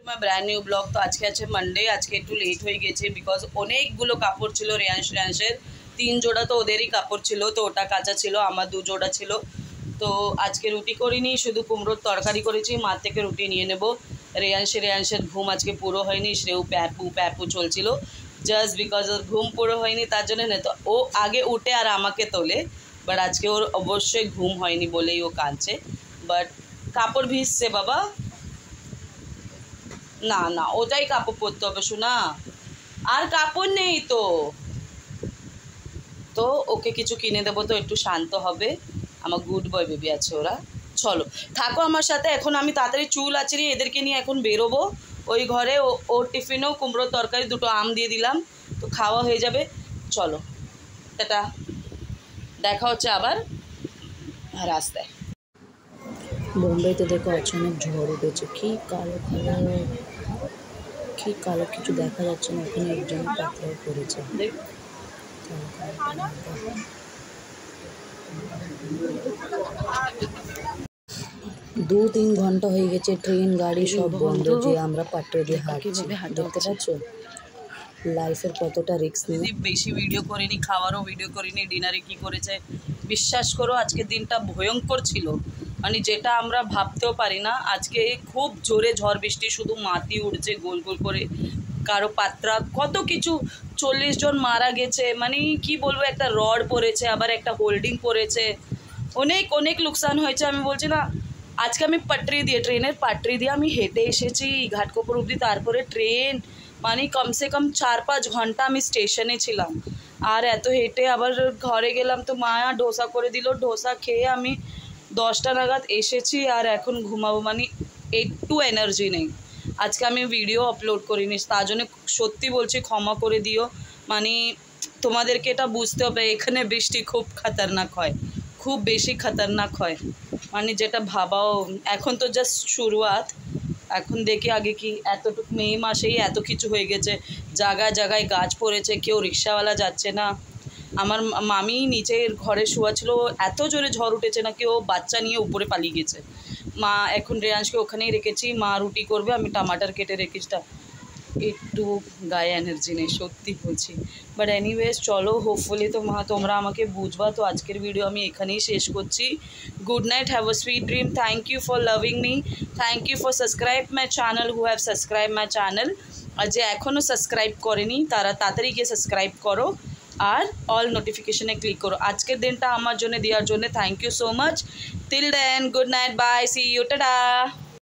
My brand new blog. तो आज के আছে মানডে, আজকে একটু লেট হয়ে গেছে বিকজ অনেকগুলো কাপড় ছিল রেয়াংশের 3 জোড়া, তো ওদেরই কাপড় ছিল, তো ওটা কাঁচা ছিল, আমার 2 জোড়া ছিল। তো আজকে রুটি করিনি, শুধু কুমড়োর তরকারি করেছি। মা থেকে রুটি নিয়ে নেব। রেয়াংশের ঘুম আজকে পুরো হয়নি, শ্রেউ প্যাপু চলছিল জাস্ট বিকজ ওর ঘুম পুরো হয়নি, তার জন্য না। তো ও আগে উঠে আর আমাকে তোলে, বাট আজকে ওর অবশ্যই ঘুম হয়নি বলেই ও কাঁদছে। বাট কাপড় ভিজছে বাবা, না না ওটাই কাপড় পরতে হবে শোনা, আর কাপড় নেই তো। তো ওকে কিছু কিনে দেবো তো একটু শান্ত হবে। আমার গুড বয় বেবি আছে ওরা। চলো থাকো আমার সাথে, এখন আমি তাড়াতাড়ি চুল আঁচড়িয়ে এদেরকে নিয়ে এখন বেরোবো ওই ঘরে। ওর টিফিনেও কুমড়োর তরকারি 2টো আম দিয়ে দিলাম, তো খাওয়া হয়ে যাবে। চলো এটা দেখা হচ্ছে আবার রাস্তায়। বোম্বেতে দেখো অচানক ঝড় উঠেছে, কি কালো কালো, কি কালো, কিছু দেখা যাচ্ছে না। ওখানে একজন পাথর পড়েছে। 2-3 ঘন্টা হয়ে গেছে, ট্রেন গাড়ি সব বন্ধ, যে আমরা পাট্রে দিয়ে হাঁটছি। দেখতে পাচ্ছ লাইফের কতটা রিস্ক নিয়ে। বেশি ভিডিও করিনি, খাওয়ারও ভিডিও করিনি, ডিনারে কি করেছে বিশ্বাস করো আজকের দিনটা ভয়ঙ্কর ছিল, মানে যেটা আমরা ভাবতেও পারি না। আজকে খুব জোরে ঝড় বৃষ্টি, শুধু মাটি উড়ছে গোল গোল করে, কারো পাত্রা কত কিছু, 40 জন মারা গেছে, মানে কি বলবো, একটা রড পড়েছে, আবার একটা হোল্ডিং পড়েছে, অনেক অনেক লোকসান হয়েছে। আমি বলছি না, আজকে আমি ট্রেনের পাটরি দিয়ে আমি হেঁটে এসেছি ঘাটকোপর অবধি, তারপরে ট্রেন, মানে কমসে কম 4-5 ঘন্টা আমি স্টেশনে ছিলাম। আর এত হেঁটে আবার ঘরে গেলাম, তো মায়া ডোসা করে দিল, ডোসা খেয়ে আমি 10টা নাগাদ এসেছি। আর এখন ঘুমাবো, মানে একটু এনার্জি নেই। আজকে আমি ভিডিও আপলোড করিনি, তার জন্য সত্যি বলছি ক্ষমা করে দিও। মানে তোমাদেরকে এটা বুঝতে হবে, এখানে বৃষ্টি খুব খতরনাক হয়, খুব বেশি খতরনাক হয়, মানে যেটা ভাবাও। এখন তো জাস্ট শুরুয়াত, এখন দেখি আগে কি। এতটুকু মে মাসেই এত কিছু হয়ে গেছে, জায়গায় জায়গায় গাছ পড়েছে, কেউ রিক্সাওয়ালা যাচ্ছে না। আমার মামি নিচের ঘরে শোয়া ছিল, এত জোরে ঝড় উঠেছে না, কেউ বাচ্চা নিয়ে উপরে পালিয়ে গেছে। মা এখন রেয়াংশকে ওখানেই রেখেছি, মা রুটি করবে, আমি টমাটার কেটে রেখেছি। একটু গায়ে এনার্জি নেই সত্যি বলছি। বাট এনিওয়েজ চলো, হোপফুলি তোমরা আমাকে বুঝবা। তো আজকের ভিডিও আমি এখানেই শেষ করছি। Good night, have a sweet dream, thank you for loving me, thank you for subscribe my channel, who have subscribe my channel. আর যে এখনও সাবস্ক্রাইব করেনি তারা তাড়াতাড়ি গিয়ে সাবস্ক্রাইব করো আর অল নোটিফিকেশনে ক্লিক করো। আজকের দিনটা আমার জন্য দেওয়ার জন্য thank you so much. Till then, good night, bye, see you, tata.